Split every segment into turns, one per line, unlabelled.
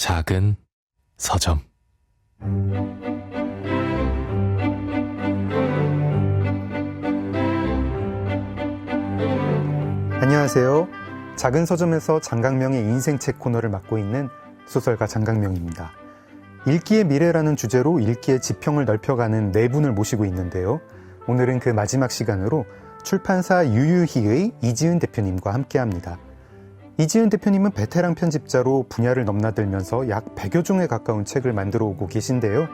작은 서점.
안녕하세요. 작은 서점에서 장강명의 인생책 코너를 맡고 있는 소설가 장강명입니다. 읽기의 미래라는 주제로 읽기의 지평을 넓혀가는 네 분을 모시고 있는데요. 오늘은 그 마지막 시간으로 출판사 유유희의 이지은 대표님과 함께합니다. 이지은 대표님은 베테랑 편집자로 분야를 넘나들면서 약 100여 종에 가까운 책을 만들어 오고 계신데요.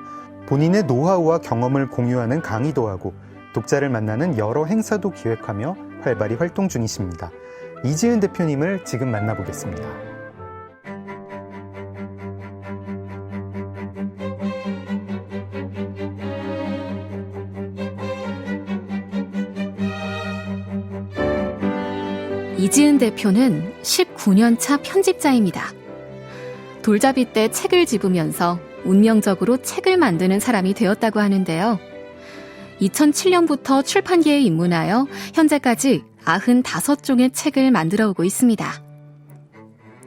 본인의 노하우와 경험을 공유하는 강의도 하고 독자를 만나는 여러 행사도 기획하며 활발히 활동 중이십니다. 이지은 대표님을 지금 만나보겠습니다.
이지은 대표는 19년차 편집자입니다. 돌잡이 때 책을 집으면서 운명적으로 책을 만드는 사람이 되었다고 하는데요. 2007년부터 출판계에 입문하여 현재까지 95종의 책을 만들어 오고 있습니다.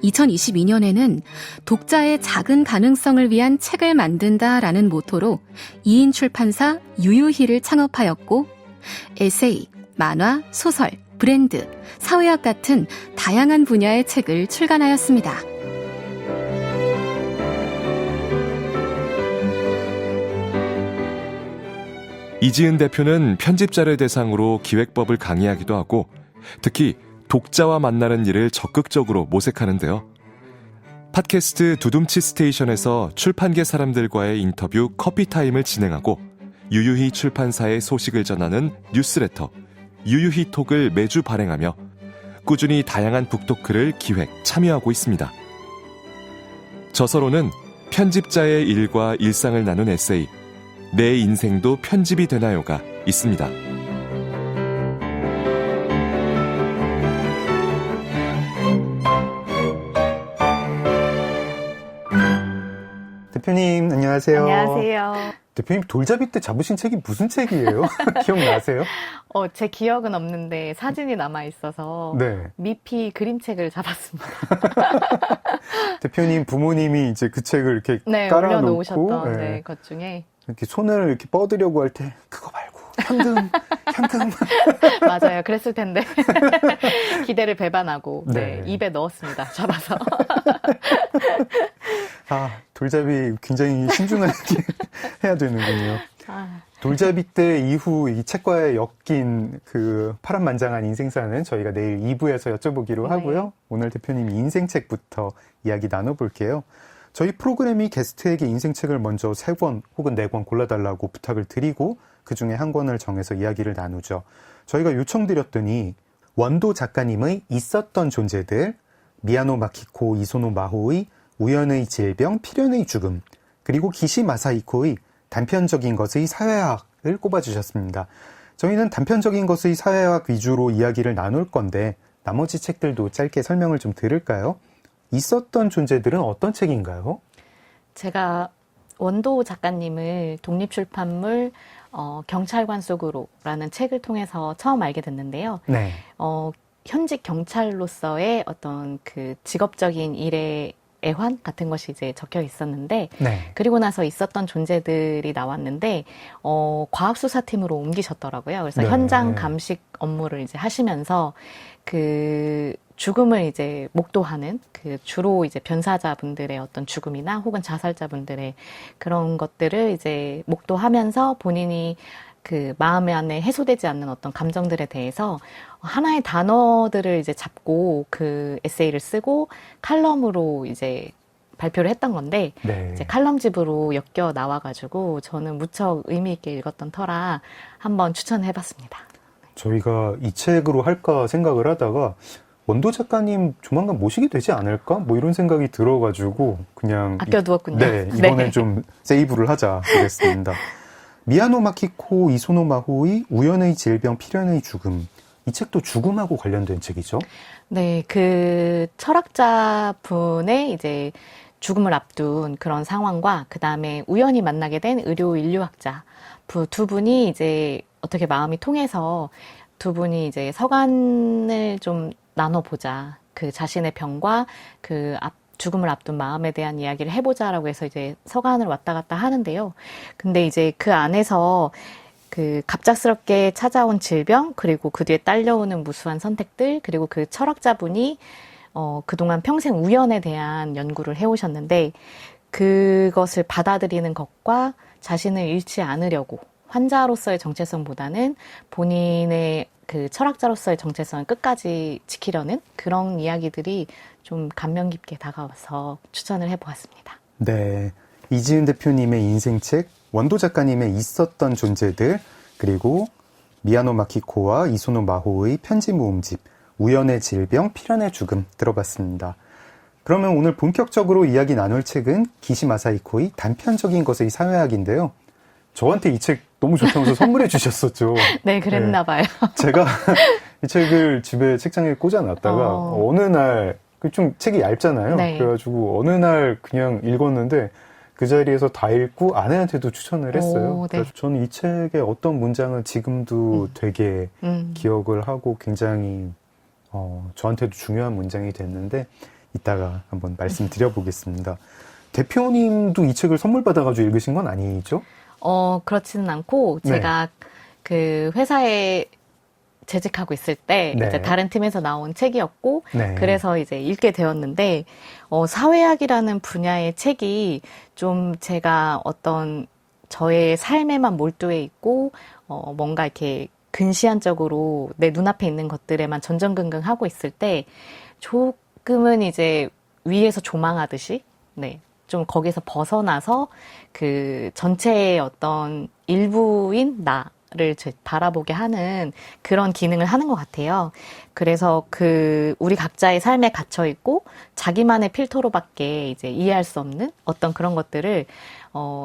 2022년에는 독자의 작은 가능성을 위한 책을 만든다라는 모토로 2인 출판사 유유희를 창업하였고 에세이, 만화, 소설, 브랜드, 사회학 같은 다양한 분야의 책을 출간하였습니다.
이지은 대표는 편집자를 대상으로 기획법을 강의하기도 하고 특히 독자와 만나는 일을 적극적으로 모색하는데요. 팟캐스트 두둠치 스테이션에서 출판계 사람들과의 인터뷰 커피타임을 진행하고 유유희 출판사의 소식을 전하는 뉴스레터 유유희톡을 매주 발행하며 꾸준히 다양한 북토크를 기획, 참여하고 있습니다. 저서로는 편집자의 일과 일상을 나눈 에세이 내 인생도 편집이 되나요가 있습니다.
대표님 안녕하세요.
안녕하세요.
대표님 돌잡이 때 잡으신 책이 무슨 책이에요? 기억나세요?
제 기억은 없는데 사진이 남아 있어서
네.
미피 그림책을 잡았습니다.
대표님 부모님이 이제 그 책을 이렇게
네,
깔아놓고
올려놓으셨던
네.
것 중에
이렇게 손을 이렇게 뻗으려고 할 때 그거 말고 현금.
맞아요. 그랬을 텐데 기대를 배반하고
네.
입에 넣었습니다. 잡아서.
돌잡이 굉장히 신중하게 해야 되는군요. 돌잡이 때 이후 이 책과의 엮인 그 파란만장한 인생사는 저희가 내일 2부에서 여쭤보기로 하고요.
네.
오늘 대표님 인생책부터 이야기 나눠볼게요. 저희 프로그램이 게스트에게 인생책을 먼저 3권 혹은 4권 골라달라고 부탁을 드리고 그 중에 한 권을 정해서 이야기를 나누죠. 저희가 요청드렸더니 원도 작가님의 있었던 존재들, 미야노 마키코 이소노 마호의 우연의 질병, 필연의 죽음, 그리고 기시 마사히코의 단편적인 것의 사회학을 꼽아주셨습니다. 저희는 단편적인 것의 사회학 위주로 이야기를 나눌 건데 나머지 책들도 짧게 설명을 좀 들을까요? 있었던 존재들은 어떤 책인가요?
제가 원도 작가님을 독립출판물 경찰관 속으로라는 책을 통해서 처음 알게 됐는데요.
네.
현직 경찰로서의 어떤 그 직업적인 일의 애환 같은 것이 이제 적혀 있었는데,
네.
그리고 나서 있었던 존재들이 나왔는데, 과학수사팀으로 옮기셨더라고요. 그래서
네.
현장 감식 업무를 이제 하시면서 그 죽음을 이제 목도하는 그 주로 이제 변사자분들의 어떤 죽음이나 혹은 자살자분들의 그런 것들을 이제 목도하면서 본인이 그 마음 안에 해소되지 않는 어떤 감정들에 대해서 하나의 단어들을 이제 잡고 그 에세이를 쓰고 칼럼으로 이제 발표를 했던 건데,
네.
이제 칼럼집으로 엮여 나와가지고 저는 무척 의미 있게 읽었던 터라 한번 추천해봤습니다.
저희가 이 책으로 할까 생각을 하다가 원도 작가님 조만간 모시게 되지 않을까? 뭐 이런 생각이 들어가지고 그냥
아껴두었군요.
네, 이번엔
네.
좀 세이브를 하자 그랬습니다. 미야노 마키코 이소노 마호의 우연의 질병, 필연의 죽음. 이 책도 죽음하고 관련된 책이죠?
네, 그 철학자분의 이제 죽음을 앞둔 그런 상황과 그 다음에 우연히 만나게 된 의료 인류학자 두 분이 이제 어떻게 마음이 통해서 두 분이 이제 서간을 좀 나눠보자. 그 자신의 병과 그 죽음을 앞둔 마음에 대한 이야기를 해보자라고 해서 이제 서간을 왔다 갔다 하는데요. 근데 이제 그 안에서 그 갑작스럽게 찾아온 질병, 그리고 그 뒤에 딸려오는 무수한 선택들, 그리고 그 철학자분이 그동안 평생 우연에 대한 연구를 해오셨는데, 그것을 받아들이는 것과 자신을 잃지 않으려고 환자로서의 정체성보다는 본인의 그 철학자로서의 정체성을 끝까지 지키려는 그런 이야기들이 좀 감명 깊게 다가와서 추천을 해보았습니다.
네, 이지은 대표님의 인생책, 원도 작가님의 있었던 존재들, 그리고 미야노 마키코와 이소노 마호의 편지 모음집, 우연의 질병, 필연의 죽음 들어봤습니다. 그러면 오늘 본격적으로 이야기 나눌 책은 기시 마사히코의 단편적인 것의 사회학인데요. 저한테 이 책 너무 좋다면서 선물해 주셨었죠.
네, 그랬나 봐요.
제가 이 책을 집에 책장에 꽂아놨다가 어느 날, 좀 책이 얇잖아요.
네.
그래가지고 어느 날 그냥 읽었는데 그 자리에서 다 읽고 아내한테도 추천을 했어요.
네.
그래서 저는 이 책의 어떤 문장은 지금도 되게 기억을 하고 굉장히 저한테도 중요한 문장이 됐는데 이따가 한번 말씀드려보겠습니다. 대표님도 이 책을 선물 받아가지고 읽으신 건 아니죠?
그렇지는 않고,
네.
제가 그 회사에 재직하고 있을 때,
네.
이제 다른 팀에서 나온 책이었고,
네.
그래서 이제 읽게 되었는데, 사회학이라는 분야의 책이 좀 제가 어떤 저의 삶에만 몰두해 있고, 뭔가 이렇게 근시안적으로 내 눈앞에 있는 것들에만 전전긍긍하고 있을 때, 조금은 이제 위에서 조망하듯이, 네. 좀 거기서 벗어나서 그 전체의 어떤 일부인 나를 바라보게 하는 그런 기능을 하는 것 같아요. 그래서 그 우리 각자의 삶에 갇혀 있고 자기만의 필터로밖에 이제 이해할 수 없는 어떤 그런 것들을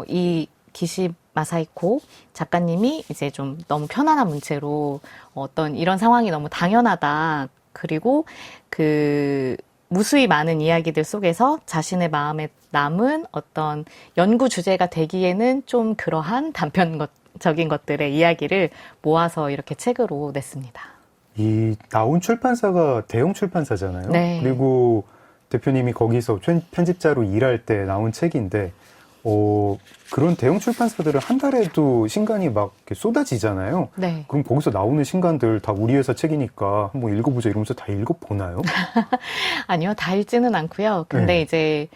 이 기시 마사히코 작가님이 이제 좀 너무 편안한 문체로 어떤 이런 상황이 너무 당연하다. 그리고 그 무수히 많은 이야기들 속에서 자신의 마음에 남은 어떤 연구 주제가 되기에는 좀 그러한 단편적인 것들의 이야기를 모아서 이렇게 책으로 냈습니다.
이 나온 출판사가 대형 출판사잖아요.
네.
그리고 대표님이 거기서 편집자로 일할 때 나온 책인데 그런 대형 출판사들은 한 달에도 신간이 막 이렇게 쏟아지잖아요.
네.
그럼 거기서 나오는 신간들 다 우리 회사 책이니까 한번 읽어보자 이러면서 다 읽어보나요?
아니요, 다 읽지는 않고요. 근데
네.
이제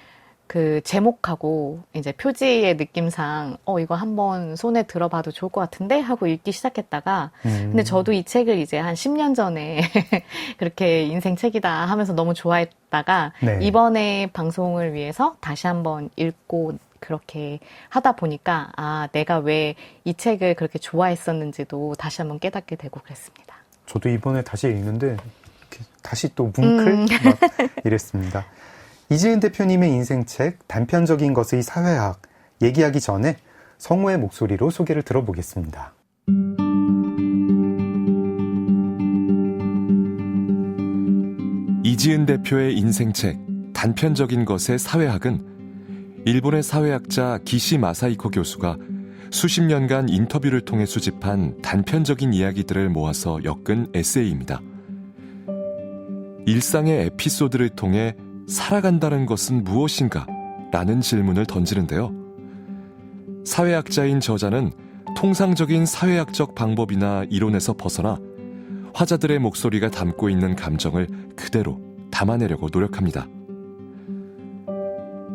그 제목하고 이제 표지의 느낌상 이거 한번 손에 들어봐도 좋을 것 같은데 하고 읽기 시작했다가 근데 저도 이 책을 이제 한 10년 전에 그렇게 인생 책이다 하면서 너무 좋아했다가
네.
이번에 방송을 위해서 다시 한번 읽고 그렇게 하다 보니까 내가 왜 이 책을 그렇게 좋아했었는지도 다시 한번 깨닫게 되고 그랬습니다.
저도 이번에 다시 읽는데 이렇게 다시 또 뭉클 막 이랬습니다. 이지은 대표님의 인생책 단편적인 것의 사회학 얘기하기 전에 성우의 목소리로 소개를 들어보겠습니다.
이지은 대표의 인생책 단편적인 것의 사회학은 일본의 사회학자 기시 마사히코 교수가 수십 년간 인터뷰를 통해 수집한 단편적인 이야기들을 모아서 엮은 에세이입니다. 일상의 에피소드를 통해 살아간다는 것은 무엇인가? 라는 질문을 던지는데요. 사회학자인 저자는 통상적인 사회학적 방법이나 이론에서 벗어나 화자들의 목소리가 담고 있는 감정을 그대로 담아내려고 노력합니다.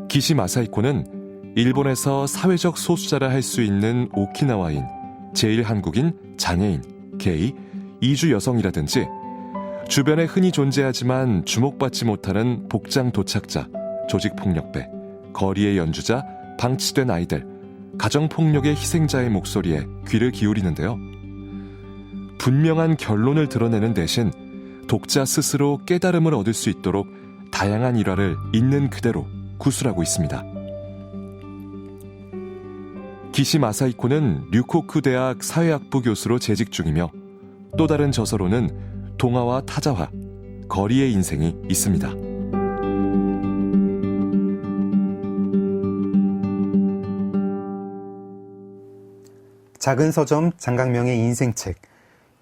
기시 마사히코는 일본에서 사회적 소수자라 할 수 있는 오키나와인, 제1한국인, 장애인, 게이, 이주 여성이라든지 주변에 흔히 존재하지만 주목받지 못하는 복장 도착자, 조직폭력배, 거리의 연주자, 방치된 아이들, 가정폭력의 희생자의 목소리에 귀를 기울이는데요. 분명한 결론을 드러내는 대신 독자 스스로 깨달음을 얻을 수 있도록 다양한 일화를 있는 그대로 구술하고 있습니다. 기시 마사히코는 류코쿠 대학 사회학부 교수로 재직 중이며 또 다른 저서로는 동화와 타자화, 거리의 인생이 있습니다.
작은 서점 장강명의 인생책,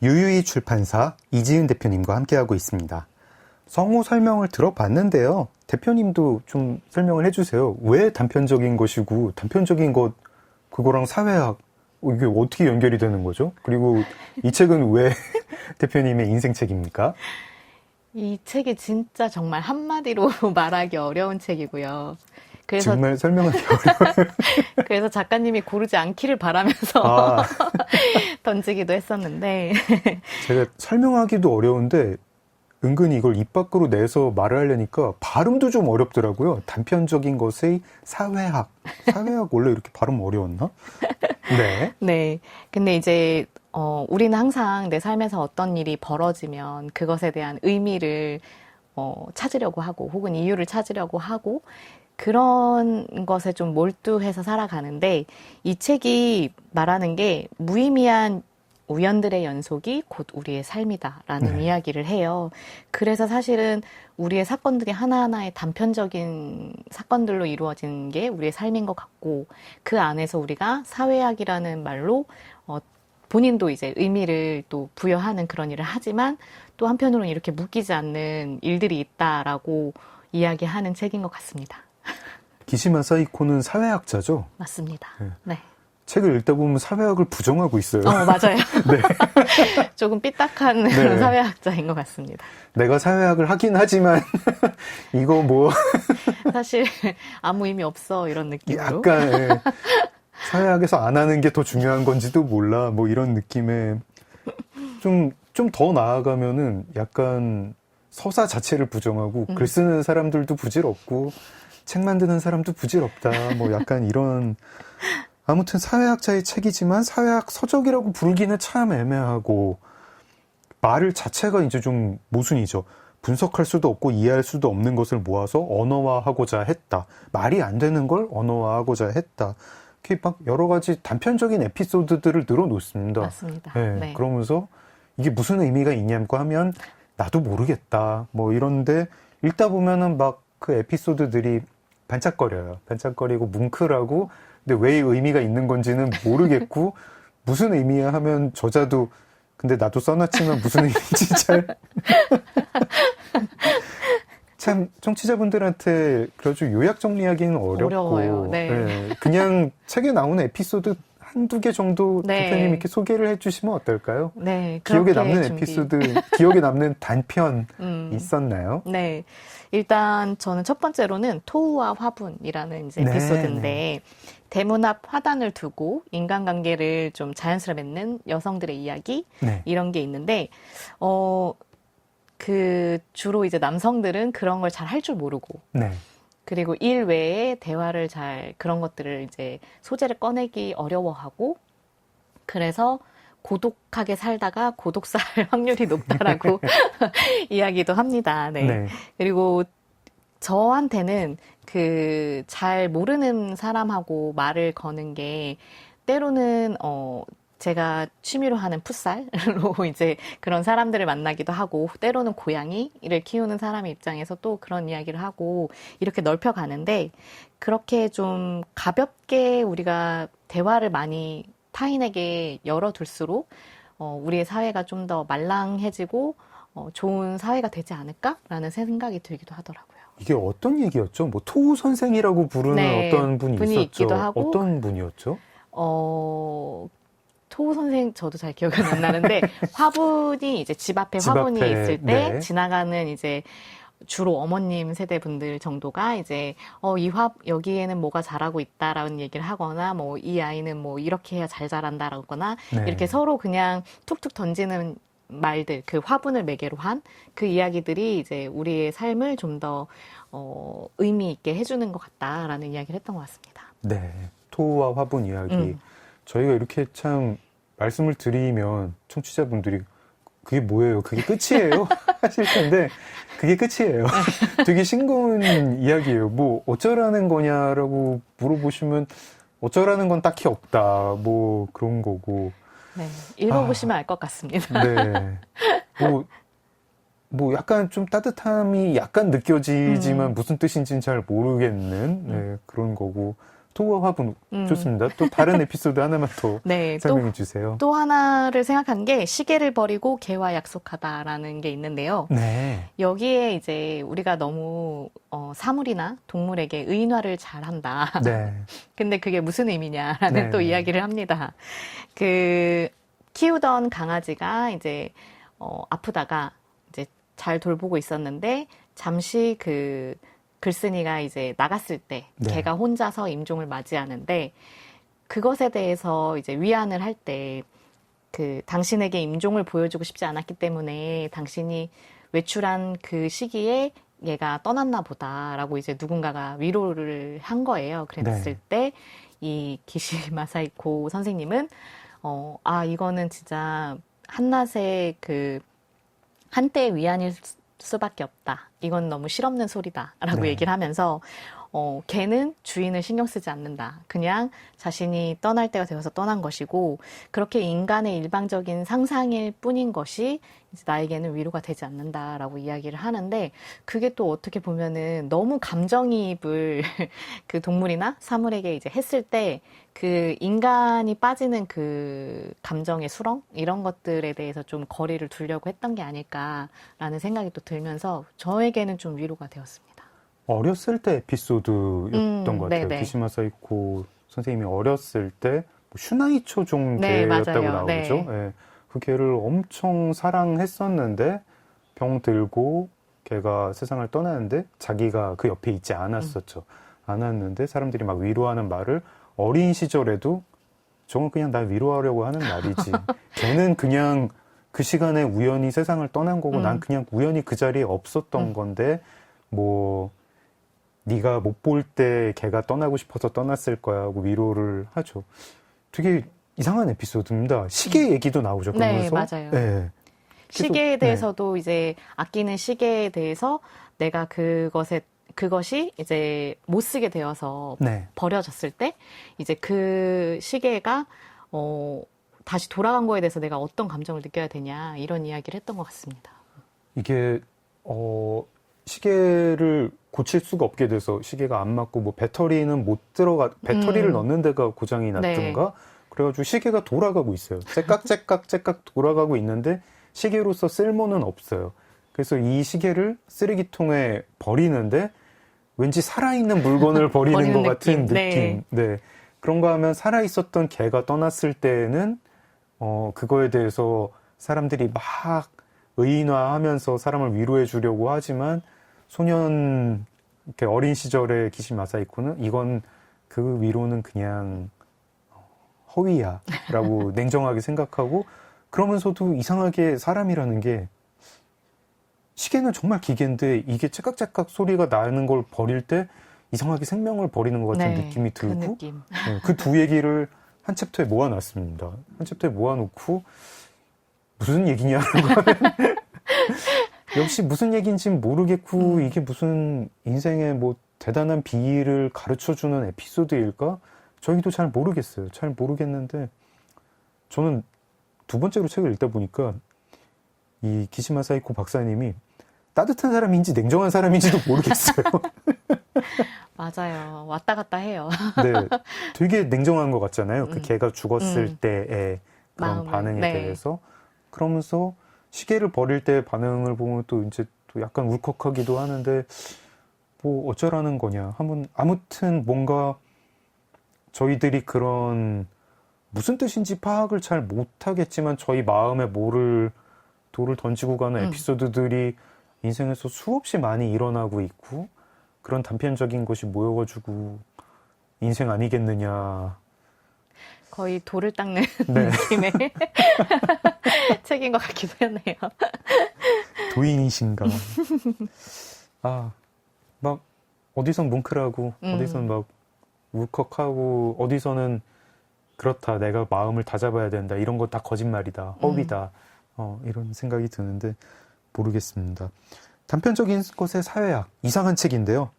유유히 출판사 이지은 대표님과 함께하고 있습니다. 성우 설명을 들어봤는데요. 대표님도 좀 설명을 해주세요. 왜 단편적인 것이고 단편적인 것 그거랑 사회학 이게 어떻게 연결이 되는 거죠? 그리고 이 책은 왜 대표님의 인생책입니까?
이 책이 진짜 정말 한마디로 말하기 어려운 책이고요. 그래서
정말 설명하기 어려워요.
그래서 작가님이 고르지 않기를 바라면서
아,
던지기도 했었는데
제가 설명하기도 어려운데 은근히 이걸 입 밖으로 내서 말을 하려니까 발음도 좀 어렵더라고요. 단편적인 것의 사회학. 사회학 원래 이렇게 발음 어려웠나? 네.
네. 근데 이제 우리는 항상 내 삶에서 어떤 일이 벌어지면 그것에 대한 의미를 찾으려고 하고 혹은 이유를 찾으려고 하고 그런 것에 좀 몰두해서 살아가는데 이 책이 말하는 게 무의미한 우연들의 연속이 곧 우리의 삶이다라는
네.
이야기를 해요. 그래서 사실은 우리의 사건들이 하나하나의 단편적인 사건들로 이루어진 게 우리의 삶인 것 같고 그 안에서 우리가 사회학이라는 말로 본인도 이제 의미를 또 부여하는 그런 일을 하지만 또 한편으로는 이렇게 묶이지 않는 일들이 있다라고 이야기하는 책인 것 같습니다.
기시마 사이코는 사회학자죠?
맞습니다.
네.
네.
책을 읽다 보면 사회학을 부정하고 있어요.
맞아요.
네.
조금 삐딱한
네.
그런 사회학자인 것 같습니다.
내가 사회학을 하긴 하지만 이거 뭐
사실 아무 의미 없어 이런 느낌으로.
약간 예. 사회학에서 안 하는 게 더 중요한 건지도 몰라 뭐 이런 느낌에 좀 더 나아가면은 약간 서사 자체를 부정하고 글 쓰는 사람들도 부질없고 책 만드는 사람도 부질없다 뭐 약간 이런 아무튼 사회학자의 책이지만 사회학 서적이라고 부르기는 참 애매하고 말을 자체가 이제 좀 모순이죠. 분석할 수도 없고 이해할 수도 없는 것을 모아서 언어화하고자 했다. 말이 안 되는 걸 언어화하고자 했다. 이렇게 막 여러 가지 단편적인 에피소드들을 늘어놓습니다.
맞습니다.
네,
네.
그러면서 이게 무슨 의미가 있냐고 하면 나도 모르겠다. 뭐 이런데 읽다 보면은 막 그 에피소드들이 반짝거려요. 반짝거리고 뭉클하고 근데 왜 의미가 있는 건지는 모르겠고 무슨 의미야 하면 저자도 근데 나도 써놨지만 무슨 의미인지 참 청취자분들한테 그래도 요약 정리하기는 어렵고
어려워요. 네.
그냥 책에 나오는 에피소드 한두 개 정도
네.
대표님 이렇게 소개를 해주시면 어떨까요?
네.
기억에
그렇게
남는 에피소드, 기억에 남는 단편
음.
있었나요?
네. 일단 저는 첫 번째로는 토우와 화분이라는 이제
네,
에피소드인데 대문 앞 화단을 두고 인간관계를 좀 자연스럽게 맺는 여성들의 이야기
네.
이런 게 있는데 그 주로 이제 남성들은 그런 걸 잘 할 줄 모르고
네.
그리고 일 외에 대화를 그런 것들을 이제 소재를 꺼내기 어려워하고 그래서 고독하게 살다가 고독살 확률이 높다라고 이야기도 합니다. 네.
네.
그리고 저한테는 그 잘 모르는 사람하고 말을 거는 게 때로는 제가 취미로 하는 풋살로 이제 그런 사람들을 만나기도 하고 때로는 고양이를 키우는 사람의 입장에서 또 그런 이야기를 하고 이렇게 넓혀가는데 그렇게 좀 가볍게 우리가 대화를 많이 타인에게 열어둘수록 우리의 사회가 좀 더 말랑해지고 좋은 사회가 되지 않을까라는 생각이 들기도 하더라고요.
이게 어떤 얘기였죠? 뭐 토우 선생이라고 부르는
네,
어떤 분이
분이
있었죠.
있기도 하고.
어떤 분이었죠?
토우 선생 저도 잘 기억은 안 나는데 화분이 이제 집 앞에
집
화분이
앞에,
있을 때
네.
지나가는 이제 주로 어머님 세대 분들 정도가 이제 여기에는 뭐가 자라고 있다라는 얘기를 하거나 뭐 이 아이는 뭐 이렇게 해야 잘 자란다라거나
네.
이렇게 서로 그냥 툭툭 던지는 말들 그 화분을 매개로 한 그 이야기들이 이제 우리의 삶을 좀 더 의미 있게 해주는 것 같다라는 이야기를 했던 것 같습니다.
네. 토우와 화분 이야기. 저희가 이렇게 참 말씀을 드리면 청취자분들이 그게 뭐예요? 그게 끝이에요? 하실 텐데 그게 끝이에요. 되게 싱거운 이야기예요. 뭐 어쩌라는 거냐라고 물어보시면 어쩌라는 건 딱히 없다. 뭐 그런 거고.
네, 읽어보시면 알 것 같습니다.
네. 뭐 약간 좀 따뜻함이 약간 느껴지지만 무슨 뜻인지는 잘 모르겠는 그런 거고 토와 화분 좋습니다. 또 다른 에피소드 하나만 더
네,
설명해 주세요.
또 하나를 생각한 게 시계를 버리고 개와 약속하다라는 게 있는데요.
네.
여기에 이제 우리가 너무 사물이나 동물에게 의인화를 잘한다.
네.
근데 그게 무슨 의미냐라는
네.
또 이야기를 합니다. 그 키우던 강아지가 이제 아프다가 이제 잘 돌보고 있었는데 잠시 그 글쓴이가 이제 나갔을 때
네.
걔가 혼자서 임종을 맞이하는데 그것에 대해서 이제 위안을 할 때 그 당신에게 임종을 보여주고 싶지 않았기 때문에 당신이 외출한 그 시기에 얘가 떠났나 보다라고 이제 누군가가 위로를 한 거예요. 그랬을 때 이 기시 마사히코 선생님은 이거는 진짜 한낱의 그 한때의 위안일 수밖에 없다. 이건 너무 실없는 소리다라고
네.
얘기를 하면서 걔는 주인을 신경 쓰지 않는다. 그냥 자신이 떠날 때가 되어서 떠난 것이고 그렇게 인간의 일방적인 상상일 뿐인 것이 이제 나에게는 위로가 되지 않는다라고 이야기를 하는데 그게 또 어떻게 보면은 너무 감정이입을 그 동물이나 사물에게 이제 했을 때 그 인간이 빠지는 그 감정의 수렁 이런 것들에 대해서 좀 거리를 두려고 했던 게 아닐까라는 생각이 또 들면서 저에게는 좀 위로가 되었습니다.
어렸을 때 에피소드였던 것 같아요.
네네.
기시마 사이코 선생님이 어렸을 때 슈나이초 종
네,
개였다고
맞아요.
나오죠.
네.
예. 그 개를 엄청 사랑했었는데 병 들고 걔가 세상을 떠나는데 자기가 그 옆에 있지 않았었죠. 않았는데 사람들이 막 위로하는 말을 어린 시절에도 저건 그냥 날 위로하려고 하는 말이지. 걔는 그냥 그 시간에 우연히 세상을 떠난 거고 난 그냥 우연히 그 자리에 없었던 건데 뭐 네가 못 볼 때 걔가 떠나고 싶어서 떠났을 거야 하고 위로를 하죠. 되게 이상한 에피소드입니다. 시계 얘기도 나오죠.
네,
그러면서.
맞아요.
네.
시계에
계속,
대해서도 이제 아끼는 시계에 대해서 내가 그것이 이제 못 쓰게 되어서
네.
버려졌을 때 이제 그 시계가 다시 돌아간 거에 대해서 내가 어떤 감정을 느껴야 되냐 이런 이야기를 했던 것 같습니다.
이게 시계를 고칠 수가 없게 돼서 시계가 안 맞고 뭐 배터리는 못 들어가 배터리를 넣는 데가 고장이 났던가
네.
그래가지고 시계가 돌아가고 있어요. 째깍 돌아가고 있는데 시계로서 쓸모는 없어요. 그래서 이 시계를 쓰레기통에 버리는데 왠지 살아있는 물건을 버리는
버리는
것 같은
느낌.
느낌. 네. 그런가 하면 살아있었던 개가 떠났을 때는 그거에 대해서 사람들이 막 의인화하면서 사람을 위로해 주려고 하지만 소년 이렇게 어린 시절의 기시 마사히코는 이건 그 위로는 그냥 허위야라고 냉정하게 생각하고 그러면서도 이상하게 사람이라는 게 시계는 정말 기계인데 이게 째깍째깍 소리가 나는 걸 버릴 때 이상하게 생명을 버리는 것 같은
네,
느낌이
그
들고
느낌.
그 두 얘기를 한 챕터에 모아놨습니다. 한 챕터에 모아놓고 무슨 얘기냐라고 하면 역시 무슨 얘기인지 모르겠고 이게 무슨 인생의 뭐 대단한 비밀을 가르쳐주는 에피소드일까? 저희도 잘 모르겠어요. 잘 모르겠는데 저는 두 번째로 책을 읽다 보니까 이 기시마 사이코 박사님이 따뜻한 사람인지 냉정한 사람인지도 모르겠어요.
맞아요. 왔다 갔다 해요.
네, 되게 냉정한 것 같잖아요. 그 개가 죽었을
음.
때의 그런
마음을,
반응에
네.
대해서. 그러면서 시계를 버릴 때 반응을 보면 또 이제 또 약간 울컥하기도 하는데 뭐 어쩌라는 거냐. 아무튼 뭔가 저희들이 그런 무슨 뜻인지 파악을 잘 못하겠지만 저희 마음에 돌을 던지고 가는 에피소드들이 인생에서 수없이 많이 일어나고 있고 그런 단편적인 것이 모여가지고 인생 아니겠느냐.
거의 돌을 닦는
네.
느낌의 책인 것 같기도 하네요.
도인이신가. 막 어디선 뭉클하고 어디선 막 울컥하고 어디서는 그렇다 내가 마음을 다잡아야 된다 이런 거 다 거짓말이다 허위다 이런 생각이 드는데 모르겠습니다. 단편적인 것의 사회학 이상한 책인데요.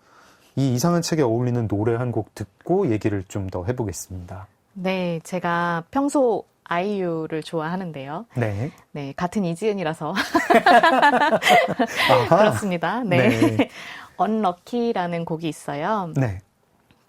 이 이상한 책에 어울리는 노래 한 곡 듣고 얘기를 좀 더 해보겠습니다.
네, 제가 평소 아이유를 좋아하는데요.
네.
네, 같은 이지은이라서
아하.
그렇습니다. 네.
네.
언럭키라는 곡이 있어요.
네.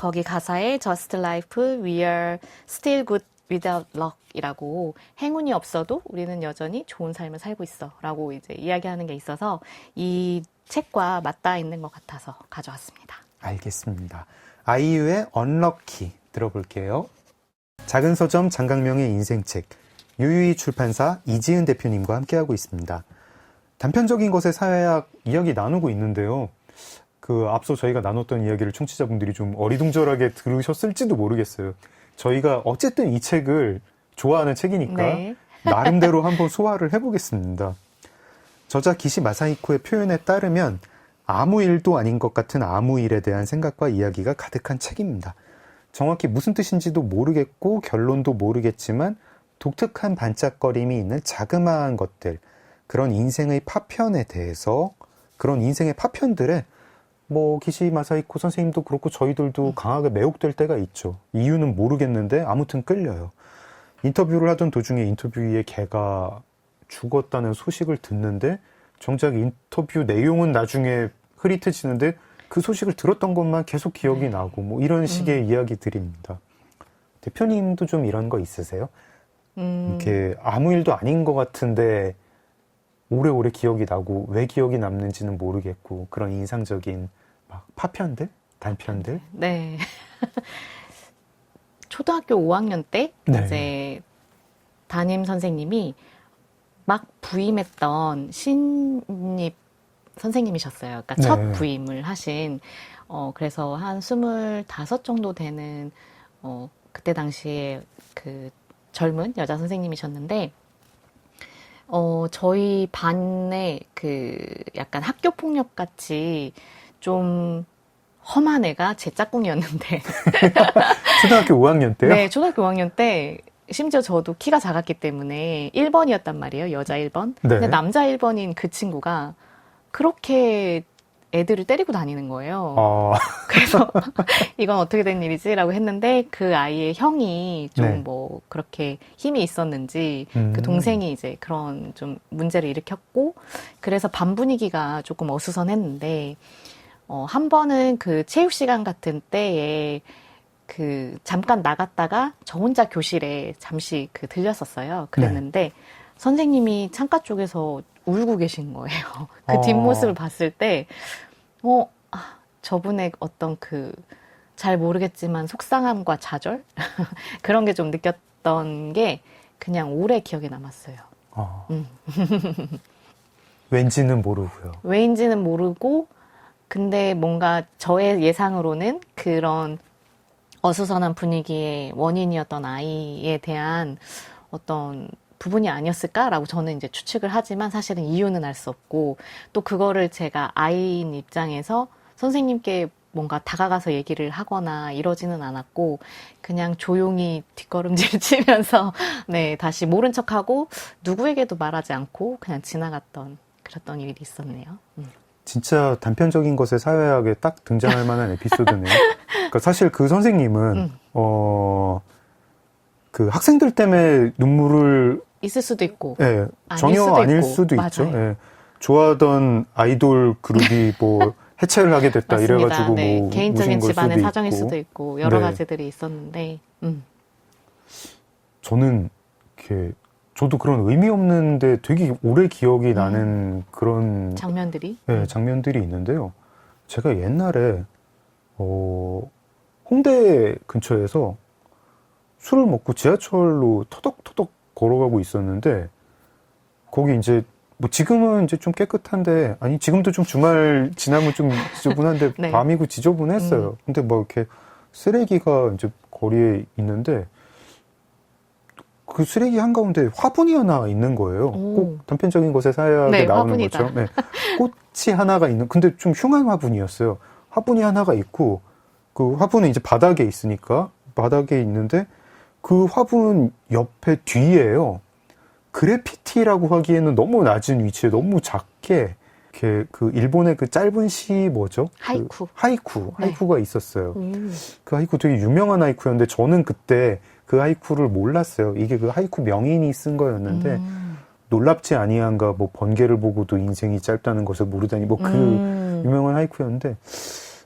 거기 가사에 Just Life, We Are Still Good Without Luck 이라고 행운이 없어도 우리는 여전히 좋은 삶을 살고 있어 라고 이제 이야기하는 게 있어서 이 책과 맞닿아 있는 것 같아서 가져왔습니다.
알겠습니다. 아이유의 Unlucky 들어볼게요. 작은 서점 장강명의 인생책, 유유히 출판사 이지은 대표님과 함께하고 있습니다. 단편적인 것의 사회학 이야기 나누고 있는데요. 앞서 저희가 나눴던 이야기를 청취자분들이 좀 어리둥절하게 들으셨을지도 모르겠어요. 저희가 어쨌든 이 책을 좋아하는 책이니까
네.
나름대로 한번 소화를 해보겠습니다. 저자 기시 마사히코의 표현에 따르면 아무 일도 아닌 것 같은 아무 일에 대한 생각과 이야기가 가득한 책입니다. 정확히 무슨 뜻인지도 모르겠고 결론도 모르겠지만 독특한 반짝거림이 있는 자그마한 것들, 그런 인생의 파편에 대해서, 그런 인생의 파편들에 기시 마사히코 선생님도 그렇고 저희들도 강하게 매혹될 때가 있죠. 이유는 모르겠는데 아무튼 끌려요. 인터뷰를 하던 도중에 인터뷰에 걔가 죽었다는 소식을 듣는데 정작 인터뷰 내용은 나중에 흐릿해지는데 그 소식을 들었던 것만 계속 기억이 나고 이런 식의 이야기들입니다. 대표님도 좀 이런 거 있으세요? 이렇게 아무 일도 아닌 것 같은데 오래오래 기억이 나고 왜 기억이 남는지는 모르겠고 그런 인상적인 파편들? 단편들?
네. 초등학교 5학년 때
네.
이제 담임 선생님이 막 부임했던 신입 선생님이셨어요. 그러니까
네.
첫 부임을 하신 그래서 한 25 정도 되는 그때 당시에 그 젊은 여자 선생님이셨는데 저희 반에 그 약간 학교 폭력 같이 좀 험한 애가 제 짝꿍이었는데
초등학교 5학년 때요?
네, 초등학교 5학년 때 심지어 저도 키가 작았기 때문에 1번이었단 말이에요. 여자 1번.
네.
근데 남자 1번인 그 친구가 그렇게 애들을 때리고 다니는 거예요. 그래서 이건 어떻게 된 일이지라고 했는데 그 아이의 형이 좀
네.
그렇게 힘이 있었는지 그 동생이 이제 그런 좀 문제를 일으켰고 그래서 반 분위기가 조금 어수선했는데 한 번은 그 체육 시간 같은 때에 그 잠깐 나갔다가 저 혼자 교실에 잠시 들렸었어요. 그랬는데 선생님이 창가 쪽에서 울고 계신 거예요. 그 뒷모습을 봤을 때, 저분의 어떤 잘 모르겠지만 속상함과 좌절? 그런 게 좀 느꼈던 게 그냥 오래 기억에 남았어요.
왠지는 모르고요.
왜인지는 모르고, 근데 뭔가 저의 예상으로는 그런 어수선한 분위기의 원인이었던 아이에 대한 어떤 부분이 아니었을까라고 저는 이제 추측을 하지만 사실은 이유는 알 수 없고 또 그거를 제가 아이인 입장에서 선생님께 뭔가 다가가서 얘기를 하거나 이러지는 않았고 그냥 조용히 뒷걸음질 치면서 네, 다시 모른 척하고 누구에게도 말하지 않고 그냥 지나갔던 그랬던 일이 있었네요.
진짜 단편적인 것의 사회학에 딱 등장할 만한 에피소드네요. 그러니까 사실 그 선생님은 그 학생들 때문에 눈물을
있을 수도 있고
전혀
수도
아닐
있고.
수도
맞아요.
있죠. 예. 좋아하던 아이돌 그룹이 해체를 하게 됐다
맞습니다.
이래가지고
네, 개인적인
우신 걸
집안의
수도
사정일
있고.
수도 있고 여러
네.
가지들이 있었는데
저는 저도 그런 의미 없는데 되게 오래 기억이 나는 그런
장면들이
장면들이 있는데요. 제가 옛날에 홍대 근처에서 술을 먹고 지하철로 터덕터덕 걸어가고 있었는데 거기 이제 지금은 이제 좀 깨끗한데 지금도 좀 주말 지나면 좀 지저분한데
네.
밤이고 지저분했어요. 근데 이렇게 쓰레기가 이제 거리에 있는데 그 쓰레기 한가운데 화분이 하나 있는 거예요. 꼭 단편적인 것의 사회학에
네,
나오는
화분이다.
거죠. 네. 꽃이 하나가 있는, 근데 좀 흉한 화분이었어요. 화분이 하나가 있고, 그 화분은 이제 바닥에 있으니까, 바닥에 있는데, 그 화분 옆에 뒤에요. 그래피티라고 하기에는 너무 낮은 위치에 너무 작게, 이렇게 일본의 짧은 시 뭐죠?
하이쿠.
하이쿠가 있었어요. 그 하이쿠 되게 유명한 하이쿠였는데, 저는 그때 그 하이쿠를 몰랐어요. 이게 그 하이쿠 명인이 쓴 거였는데 놀랍지 아니한가 번개를 보고도 인생이 짧다는 것을 모르다니 그 유명한 하이쿠였는데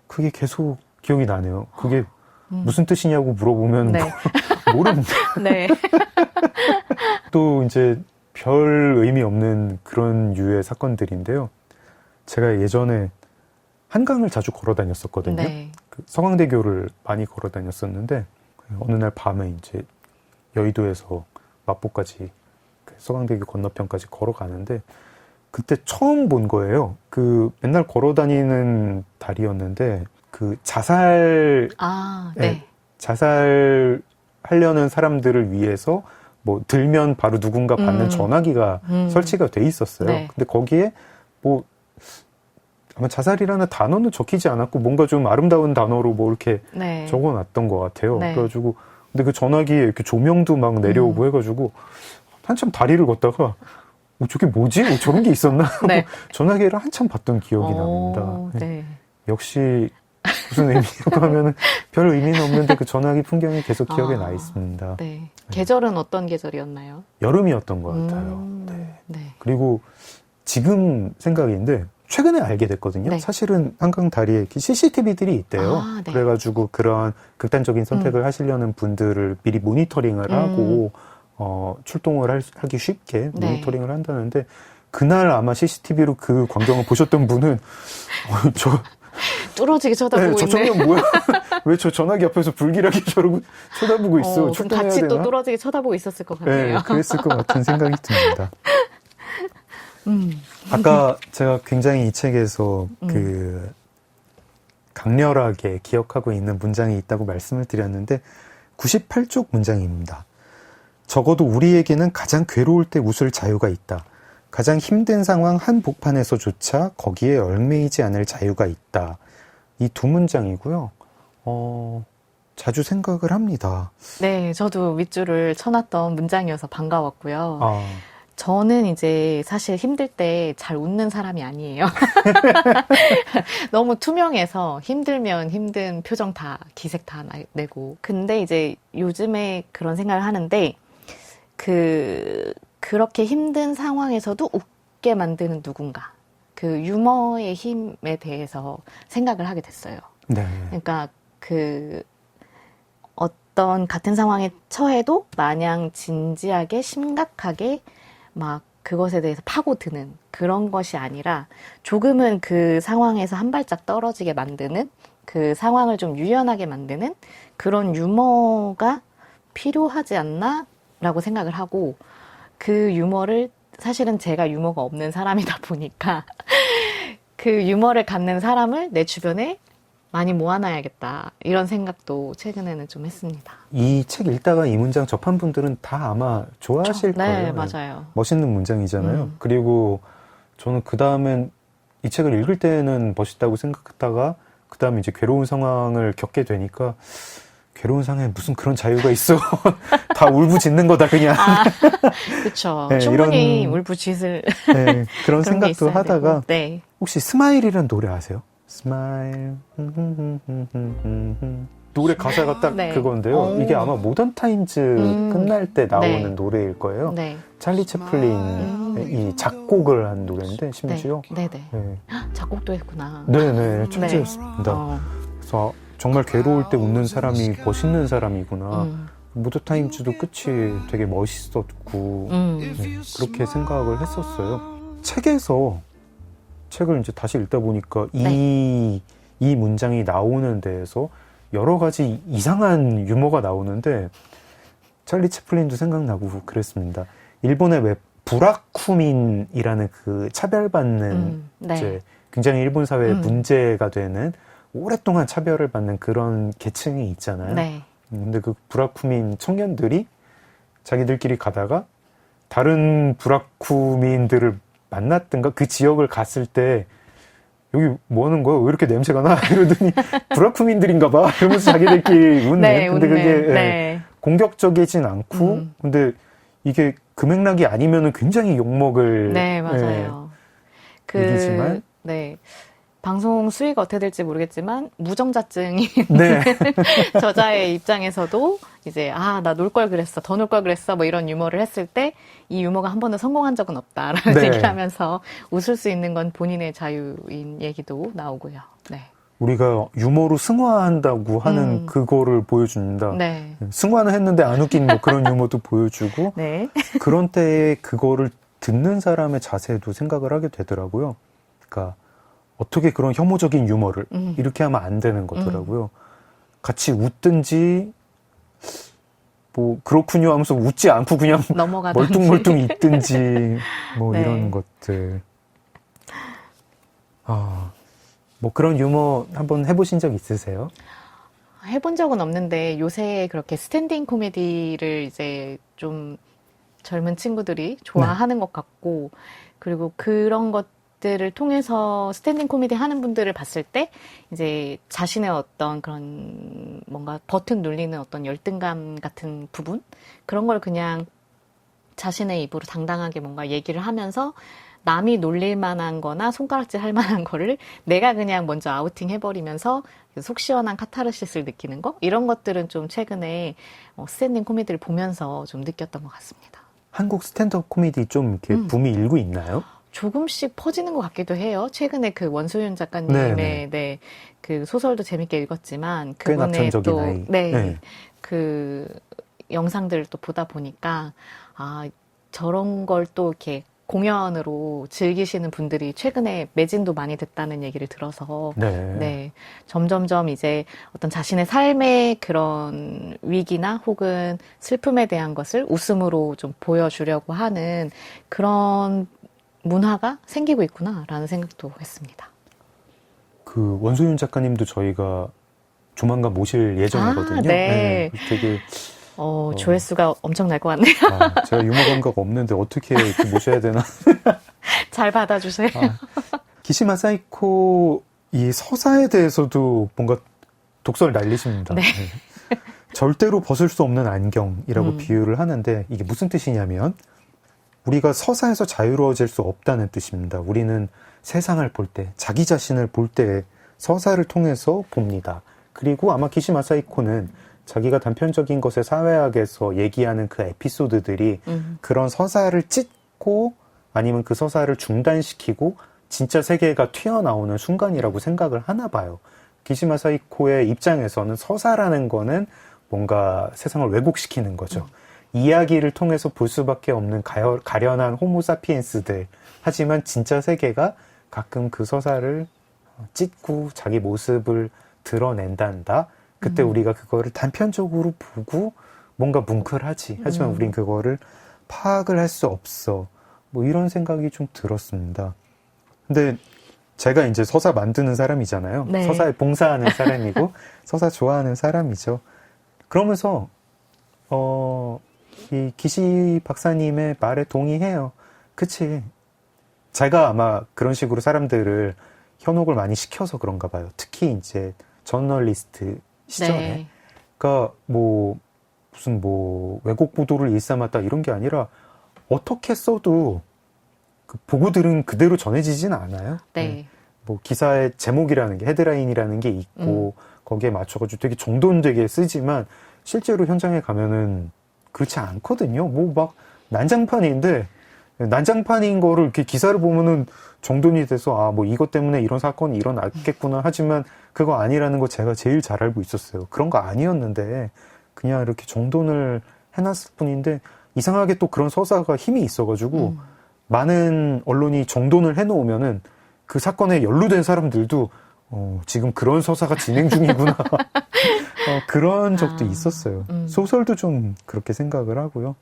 그게 계속 기억이 나네요. 그게 무슨 뜻이냐고 물어보면
네.
모릅니다.
네.
또 이제 별 의미 없는 그런 유의 사건들인데요. 제가 예전에 한강을 자주 걸어 다녔었거든요.
네.
그 서강대교를 많이 걸어 다녔었는데 어느 날 밤에 이제 여의도에서 마포까지 그 서강대교 건너편까지 걸어가는데 그때 처음 본 거예요. 그 맨날 걸어 다니는 다리였는데 그
아,
네.
네.
자살하려는 사람들을 위해서 뭐 들면 바로 누군가 받는 전화기가 설치가 돼 있었어요.
네.
근데 거기에 뭐 아마 자살이라는 단어는 적히지 않았고 뭔가 좀 아름다운 단어로 뭐 이렇게
네.
적어놨던 것 같아요.
네.
그래가지고 근데 그 전화기에 이렇게 조명도 막 내려오고 해가지고 한참 다리를 걷다가 저게 뭐지? 저런 게 있었나?
네.
전화기를 한참 봤던 기억이 납니다.
네.
역시 무슨 의미라고 하면은 별 의미는 없는데 그 전화기 풍경이 계속 기억에 나 있습니다.
네. 계절은 어떤 계절이었나요?
여름이었던 것 같아요. 네.
네.
그리고 지금 생각인데 최근에 알게 됐거든요.
네.
사실은 한강 다리에 CCTV들이 있대요.
아, 네.
그래가지고 그런 극단적인 선택을 하시려는 분들을 미리 모니터링을 하고 출동을 하기 쉽게
네.
모니터링을 한다는데 그날 아마 CCTV로 그 광경을 보셨던 분은
뚫어지게 쳐다보고
저
있네.
청년 뭐야? 왜 저 전화기 앞에서 불길하게 저러고 쳐다보고 있어?
그럼
출동해야
같이
되나?
또 뚫어지게 쳐다보고 있었을 것 같네요.
네, 그랬을 것 같은 생각이 듭니다. 아까 제가 굉장히 이 책에서 그 강렬하게 기억하고 있는 문장이 있다고 말씀을 드렸는데 98쪽 문장입니다. 적어도 우리에게는 가장 괴로울 때 웃을 자유가 있다. 가장 힘든 상황 한복판에서조차 거기에 얽매이지 않을 자유가 있다. 이 두 문장이고요. 자주 생각을 합니다.
네, 저도 밑줄을 쳐놨던 문장이어서 반가웠고요.
아,
저는 이제 사실 힘들 때 잘 웃는 사람이 아니에요. 너무 투명해서 힘들면 힘든 표정 다, 기색 다 내고. 근데 이제 요즘에 그런 생각을 하는데, 그렇게 힘든 상황에서도 웃게 만드는 누군가. 그 유머의 힘에 대해서 생각을 하게 됐어요.
네.
그러니까 어떤 같은 상황에 처해도 마냥 진지하게 심각하게 막 그것에 대해서 파고드는 그런 것이 아니라 조금은 그 상황에서 한 발짝 떨어지게 만드는 그 상황을 좀 유연하게 만드는 그런 유머가 필요하지 않나? 라고 생각을 하고 그 유머를 사실은 제가 유머가 없는 사람이다 보니까 그 유머를 갖는 사람을 내 주변에 많이 모아놔야겠다. 이런 생각도 최근에는 좀 했습니다.
이 책 읽다가 이 문장 접한 분들은 다 아마 좋아하실
네,
거예요.
맞아요.
멋있는 문장이잖아요. 그리고 저는 그 다음엔 이 책을 읽을 때는 멋있다고 생각했다가 그 다음에 이제 괴로운 상황을 겪게 되니까 괴로운 상황에 무슨 그런 자유가 있어. 다 울부짖는 거다 그냥.
그렇죠.
네,
충분히
이런-
울부짖을
네, 그런
그런 게
생각도
있어야
하다가
되고. 네.
혹시 스마일이라는 노래 아세요? 스마일 노래 가사가 딱
네.
그건데요.
오.
이게 아마 모던 타임즈 끝날 때 나오는
네.
노래일 거예요.
네.
찰리 채플린이 작곡을 한 노래인데 심지어
네. 네.
네.
작곡도 했구나.
네네 천재였습니다. 그래서 정말 괴로울 때 웃는 사람이 멋있는 사람이구나. 모던 타임즈도 끝이 되게 멋있었고 네, 그렇게 생각을 했었어요. 책을 이제 다시 읽다 보니까 이 문장이 나오는 데에서 여러 가지 이상한 유머가 나오는데 찰리 채플린도 생각나고 그랬습니다. 일본의 왜 부라쿠민이라는 그 차별받는
네.
이제 굉장히 일본 사회에 문제가 되는 오랫동안 차별을 받는 그런 계층이 있잖아요.
네.
근데 그 부라쿠민 청년들이 자기들끼리 가다가 다른 부라쿠민들을 만났든가 그 지역을 갔을 때 여기 뭐 하는 거야? 왜 이렇게 냄새가 나? 이러더니 부라쿠민들인가 봐. 이러면서 자기들끼리 웃네.
네,
근데
웃네.
그게 예,
네.
공격적이진 않고 근데 이게 그 맥락이 아니면은 굉장히 욕먹을
네, 맞아요.
일이지만
네. 방송 수위가 어떻게 될지 모르겠지만 무정자증이
네.
저자의 입장에서도 이제 나 놀 걸 그랬어, 더 놀 걸 그랬어, 뭐 이런 유머를 했을 때 이 유머가 한 번도 성공한 적은 없다라는
네.
얘기를 하면서 웃을 수 있는 건 본인의 자유인 얘기도 나오고요. 네.
우리가 유머로 승화한다고 하는 그거를 보여준다.
네.
승화는 했는데 안 웃긴 뭐 그런 유머도 보여주고
네.
그런 때에 그거를 듣는 사람의 자세도 생각을 하게 되더라고요. 그러니까 어떻게 그런 혐오적인 유머를 이렇게 하면 안 되는 거더라고요. 같이 웃든지 뭐 그렇군요 하면서 웃지 않고 그냥
넘어가든지.
멀뚱멀뚱 있든지 뭐
네.
이런 것들. 뭐 그런 유머 한번 해보신 적 있으세요?
해본 적은 없는데 요새 그렇게 스탠딩 코미디를 이제 좀 젊은 친구들이 좋아하는 것 같고, 그리고 그런 것들을 통해서 스탠딩 코미디 하는 분들을 봤을 때 이제 자신의 어떤 그런 뭔가 버튼 눌리는 어떤 열등감 같은 부분, 그런 걸 그냥 자신의 입으로 당당하게 뭔가 얘기를 하면서 남이 놀릴 만한 거나 손가락질 할 만한 거를 내가 그냥 먼저 아우팅 해버리면서 속 시원한 카타르시스를 느끼는 거? 이런 것들은 좀 최근에 스탠딩 코미디를 보면서 좀 느꼈던 것 같습니다.
한국 스탠드업 코미디 좀 이렇게 붐이 일고 있나요?
조금씩 퍼지는 것 같기도 해요. 최근에 그 원소윤 작가님의
네네.
네, 그 소설도 재밌게 읽었지만
꽤
그분의
낙천적인
또
아이.
네,
네.
그 영상들을 또 보다 보니까 아 저런 걸 또 이렇게 공연으로 즐기시는 분들이 최근에 매진도 많이 됐다는 얘기를 들어서 네, 점점점 이제 어떤 자신의 삶의 그런 위기나 혹은 슬픔에 대한 것을 웃음으로 좀 보여주려고 하는 그런 문화가 생기고 있구나라는 생각도 했습니다.
그 원소윤 작가님도 저희가 조만간 모실 예정이거든요.
네.
되게
조회수가 엄청 날 것 같네요.
제가 유머 감각 없는데 어떻게 이렇게 모셔야 되나?
잘 받아주세요.
기시마 사이코 이 서사에 대해서도 뭔가 독서를 날리십니다.
네.
절대로 벗을 수 없는 안경이라고 비유를 하는데 이게 무슨 뜻이냐면 우리가 서사에서 자유로워질 수 없다는 뜻입니다. 우리는 세상을 볼 때, 자기 자신을 볼 때 서사를 통해서 봅니다. 그리고 아마 기시마 사이코는 자기가 단편적인 것의 사회학에서 얘기하는 그 에피소드들이 그런 서사를 찢고 아니면 그 서사를 중단시키고 진짜 세계가 튀어나오는 순간이라고 생각을 하나 봐요. 기시마 사이코의 입장에서는 서사라는 거는 뭔가 세상을 왜곡시키는 거죠. 이야기를 통해서 볼 수밖에 없는 가련한 호모사피엔스들. 하지만 진짜 세계가 가끔 그 서사를 찢고 자기 모습을 드러낸단다. 그때 우리가 그거를 단편적으로 보고 뭔가 뭉클하지. 하지만 우린 그거를 파악을 할 수 없어. 뭐 이런 생각이 좀 들었습니다. 근데 제가 이제 서사 만드는 사람이잖아요.
네.
서사에 봉사하는 사람이고 서사 좋아하는 사람이죠. 그러면서 이 기시 박사님의 말에 동의해요. 그치. 제가 아마 그런 식으로 사람들을 현혹을 많이 시켜서 그런가 봐요. 특히 이제 저널리스트 시절에.
네.
그러니까 뭐 무슨 뭐 왜곡 보도를 일삼았다 이런 게 아니라 어떻게 써도 그 보고 들은 그대로 전해지진 않아요.
네.
뭐 기사의 제목이라는 게 헤드라인이라는 게 있고 거기에 맞춰가지고 되게 정돈되게 쓰지만 실제로 현장에 가면은 그렇지 않거든요. 뭐 막 난장판인데 난장판인 거를 이렇게 기사를 보면은 정돈이 돼서 아 뭐 이것 때문에 이런 사건이 일어났겠구나 하지만 그거 아니라는 거 제가 제일 잘 알고 있었어요. 그런 거 아니었는데 그냥 이렇게 정돈을 해놨을 뿐인데 이상하게 또 그런 서사가 힘이 있어가지고 많은 언론이 정돈을 해놓으면은 그 사건에 연루된 사람들도 지금 그런 서사가 진행 중이구나. 그런 적도 있었어요. 소설도 좀 그렇게 생각을 하고요.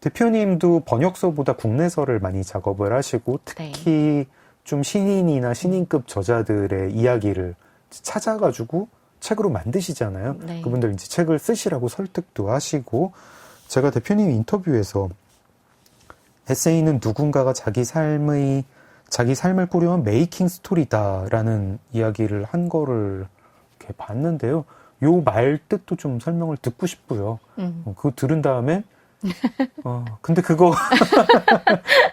대표님도 번역서보다 국내서를 많이 작업을 하시고 특히 좀 신인이나 신인급 저자들의 이야기를 찾아가지고 책으로 만드시잖아요.
네.
그분들 이제 책을 쓰시라고 설득도 하시고 제가 대표님 인터뷰에서 에세이는 누군가가 자기 삶을 꾸려온 메이킹 스토리다라는 이야기를 한 거를 이렇게 봤는데요. 요 말 뜻도 좀 설명을 듣고 싶고요. 그거 들은 다음에 근데 그거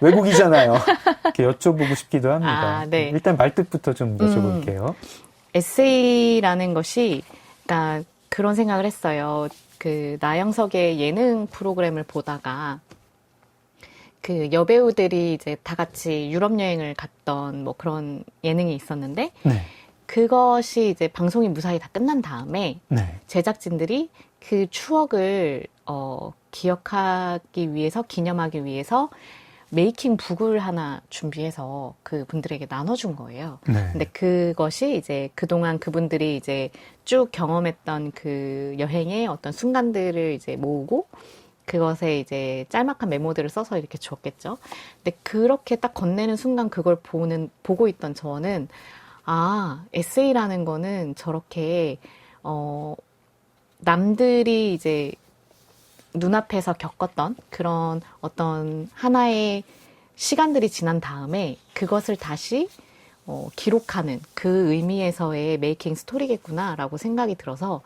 외국이잖아요. 이렇게 여쭤보고 싶기도 합니다.
네.
일단 말 뜻부터 좀 여쭤볼게요.
에세이라는 것이, 그러니까 그런 생각을 했어요. 그 나영석의 예능 프로그램을 보다가 그 여배우들이 이제 다 같이 유럽 여행을 갔던 뭐 그런 예능이 있었는데
네.
그것이 이제 방송이 무사히 다 끝난 다음에
네.
제작진들이 그 추억을 기억하기 위해서, 기념하기 위해서 메이킹 북을 하나 준비해서 그 분들에게 나눠준 거예요.
네.
근데 그것이 이제 그동안 그분들이 이제 쭉 경험했던 그 여행의 어떤 순간들을 이제 모으고 그것에 이제 짤막한 메모들을 써서 이렇게 주었겠죠. 근데 그렇게 딱 건네는 순간 그걸 보고 있던 저는 아, 에세이라는 거는 저렇게 남들이 이제 눈앞에서 겪었던 그런 어떤 하나의 시간들이 지난 다음에 그것을 다시 기록하는 그 의미에서의 메이킹 스토리겠구나라고 생각이 들어서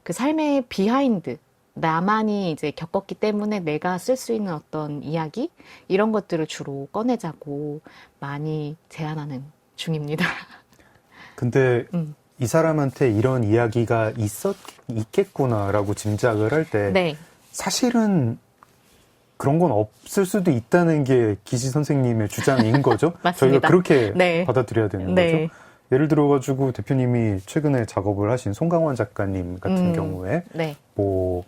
그 삶의 비하인드, 나만이 이제 겪었기 때문에 내가 쓸 수 있는 어떤 이야기 이런 것들을 주로 꺼내자고 많이 제안하는 중입니다.
근데 이 사람한테 이런 이야기가 있겠구나라고 짐작을 할 때
네.
사실은 그런 건 없을 수도 있다는 게 기시 선생님의 주장인 거죠?
맞습니다.
저희가 그렇게
네.
받아들여야 되는
네.
거죠? 예를 들어가지고 대표님이 최근에 작업을 하신 송강원 작가님 같은 경우에
네.
뭐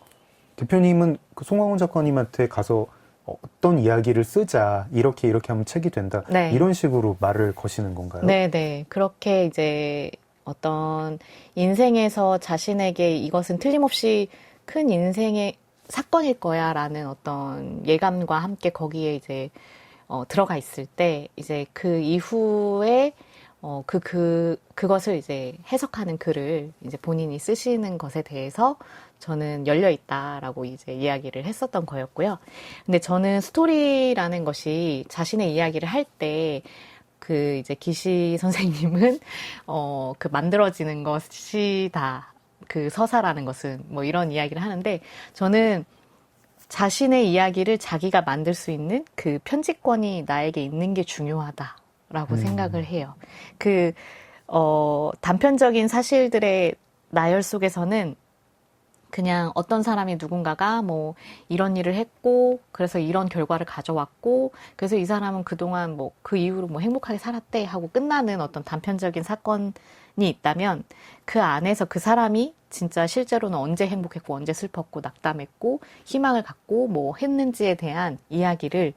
대표님은 그 송강원 작가님한테 가서 어떤 이야기를 쓰자 이렇게 하면 책이 된다
네.
이런 식으로 말을 거시는 건가요?
네. 그렇게 이제 어떤 인생에서 자신에게 이것은 틀림없이 큰 인생의 사건일 거야 라는 어떤 예감과 함께 거기에 이제 들어가 있을 때 이제 그 이후에 그것을 이제 해석하는 글을 이제 본인이 쓰시는 것에 대해서 저는 열려 있다라고 이제 이야기를 했었던 거였고요. 근데 저는 스토리라는 것이 자신의 이야기를 할 때 그 이제 기시 선생님은 그 만들어지는 것이 다 그 서사라는 것은 뭐 이런 이야기를 하는데 저는 자신의 이야기를 자기가 만들 수 있는 그 편집권이 나에게 있는 게 중요하다라고 생각을 해요. 그 단편적인 사실들의 나열 속에서는 그냥 어떤 사람이 누군가가 뭐 이런 일을 했고 그래서 이런 결과를 가져왔고 그래서 이 사람은 그동안 뭐 그 이후로 뭐 행복하게 살았대 하고 끝나는 어떤 단편적인 사건이 있다면 그 안에서 그 사람이 진짜 실제로는 언제 행복했고 언제 슬펐고 낙담했고 희망을 갖고 뭐 했는지에 대한 이야기를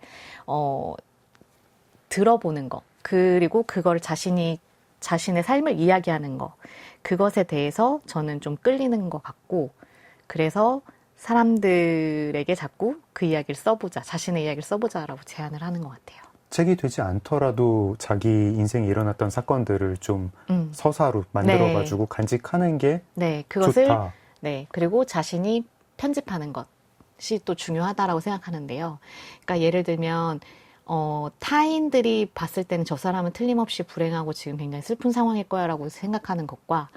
들어보는 거 그리고 그걸 자신의 삶을 이야기하는 거 그것에 대해서 저는 좀 끌리는 것 같고 그래서 사람들에게 자꾸 그 이야기를 써보자, 자신의 이야기를 써보자라고 제안을 하는 것 같아요.
책이 되지 않더라도 자기 인생에 일어났던 사건들을 좀 서사로 만들어가지고 간직하는 게
네, 그것을
좋다.
네, 그리고 자신이 편집하는 것이 또 중요하다라고 생각하는데요. 그러니까 예를 들면 타인들이 봤을 때는 저 사람은 틀림없이 불행하고 지금 굉장히 슬픈 상황일 거야라고 생각하는 것과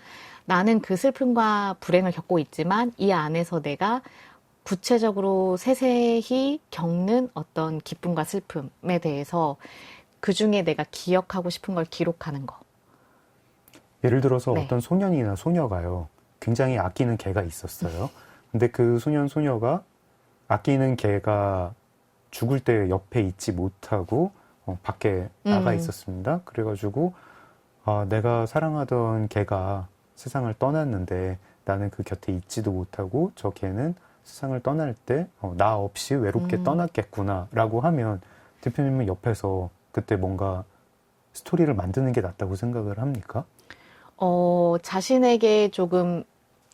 나는 그 슬픔과 불행을 겪고 있지만 이 안에서 내가 구체적으로 세세히 겪는 어떤 기쁨과 슬픔에 대해서 그 중에 내가 기억하고 싶은 걸 기록하는 거.
예를 들어서
네.
어떤 소년이나 소녀가요. 굉장히 아끼는 개가 있었어요. 근데 그 소년, 소녀가 아끼는 개가 죽을 때 옆에 있지 못하고 밖에 나가 있었습니다. 그래가지고 내가 사랑하던 개가 세상을 떠났는데 나는 그 곁에 있지도 못하고 저 개는 세상을 떠날 때 나 없이 외롭게 떠났겠구나 라고 하면 대표님은 옆에서 그때 뭔가 스토리를 만드는 게 낫다고 생각을 합니까?
자신에게 조금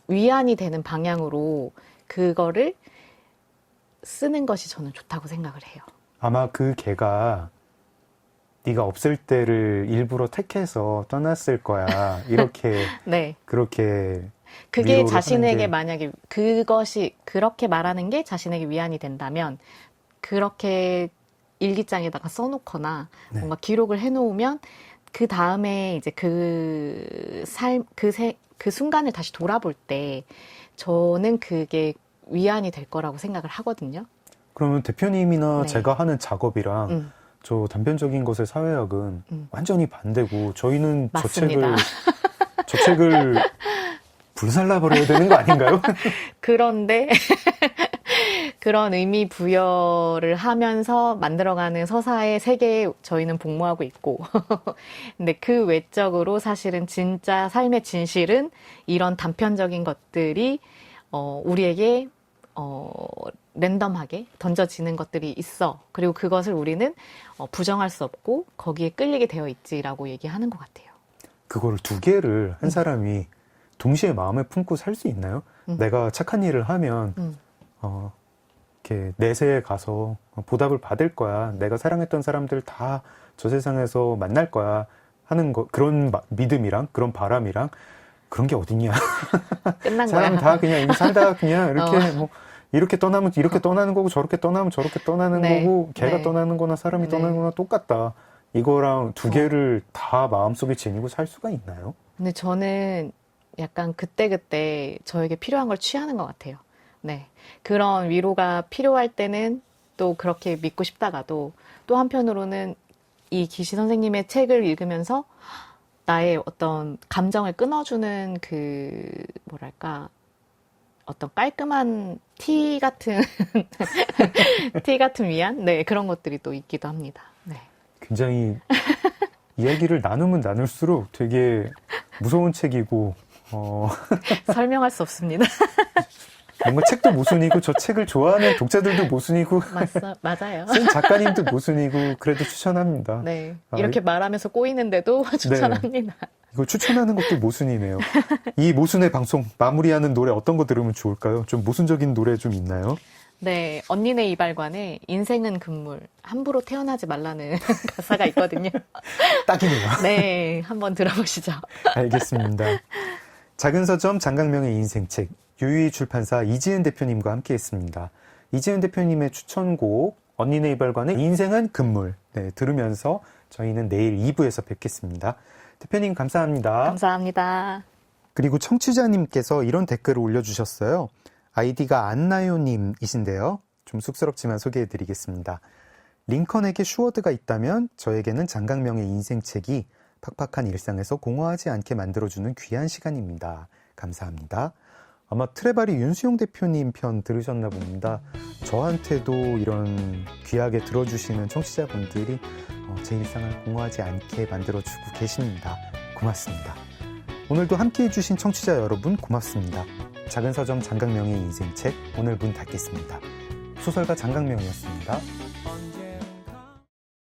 위안이 되는 방향으로 그거를 쓰는 것이 저는 좋다고 생각을 해요.
아마 그 개가 네가 없을 때를 일부러 택해서 떠났을 거야. 이렇게
네.
그렇게
그게
위로를
자신에게
하는 게
만약에 그것이 그렇게 말하는 게 자신에게 위안이 된다면 그렇게 일기장에다가 써놓거나
네.
뭔가 기록을 해놓으면 그 다음에 이제 그 순간을 다시 돌아볼 때 저는 그게 위안이 될 거라고 생각을 하거든요.
그러면 대표님이나
네.
제가 하는 작업이랑 저 단편적인 것의 사회학은 완전히 반대고 저희는
맞습니다.
저 책을 불살라버려야 되는 거 아닌가요?
그런데 그런 의미 부여를 하면서 만들어가는 서사의 세계에 저희는 복무하고 있고 근데 그 외적으로 사실은 진짜 삶의 진실은 이런 단편적인 것들이 우리에게 랜덤하게 던져지는 것들이 있어. 그리고 그것을 우리는 부정할 수 없고 거기에 끌리게 되어 있지라고 얘기하는 것 같아요.
그거를 두 개를 한 사람이 동시에 마음에 품고 살 수 있나요? 내가 착한 일을 하면 이렇게 내세에 가서 보답을 받을 거야. 내가 사랑했던 사람들 다 저 세상에서 만날 거야 하는 거, 그런 믿음이랑 그런 바람이랑 그런 게 어딨냐.
끝난
사람
거야.
다 그냥 이렇게 살다가 그냥 이렇게 뭐 이렇게 떠나면 이렇게 떠나는 거고 저렇게 떠나면 저렇게 떠나는
네.
거고 걔가
네.
떠나는 거나 사람이
네.
떠나는 거나 똑같다. 이거랑 두 개를 다 마음속에 지니고 살 수가 있나요?
근데 저는 약간 그때그때 저에게 필요한 걸 취하는 것 같아요. 네. 그런 위로가 필요할 때는 또 그렇게 믿고 싶다가도 또 한편으로는 이 기시 선생님의 책을 읽으면서 나의 어떤 감정을 끊어주는 그, 뭐랄까, 어떤 깔끔한 티 같은, 티 같은 위안? 네, 그런 것들이 또 있기도 합니다. 네.
굉장히 이야기를 나누면 나눌수록 되게 무서운 책이고
설명할 수 없습니다.
뭔가 책도 모순이고 저 책을 좋아하는 독자들도 모순이고
맞아요.
쓴 작가님도 모순이고 그래도 추천합니다.
네. 이렇게 말하면서 꼬이는데도 추천합니다.
이거 추천하는 것도 모순이네요. 이 모순의 방송 마무리하는 노래 어떤 거 들으면 좋을까요? 좀 모순적인 노래 좀 있나요?
네. 언니네 이발관에 인생은 금물, 함부로 태어나지 말라는 가사가 있거든요.
딱이네요.
네. 한번 들어보시죠.
알겠습니다. 작은 서점 장강명의 인생책 유유히 출판사 이지은 대표님과 함께했습니다. 이지은 대표님의 추천곡 언니네 이발관의 인생은 금물 들으면서 저희는 내일 2부에서 뵙겠습니다. 대표님 감사합니다.
감사합니다.
그리고 청취자님께서 이런 댓글을 올려주셨어요. 아이디가 안나요님이신데요. 좀 쑥스럽지만 소개해드리겠습니다. 링컨에게 슈워드가 있다면 저에게는 장강명의 인생책이 팍팍한 일상에서 공허하지 않게 만들어주는 귀한 시간입니다. 감사합니다. 아마 트레바리 윤수용 대표님 편 들으셨나 봅니다. 저한테도 이런 귀하게 들어주시는 청취자분들이 제 일상을 공허하지 않게 만들어주고 계십니다. 고맙습니다. 오늘도 함께해 주신 청취자 여러분 고맙습니다. 작은 서점 장강명의 인생책 오늘 문 닫겠습니다. 소설가 장강명이었습니다.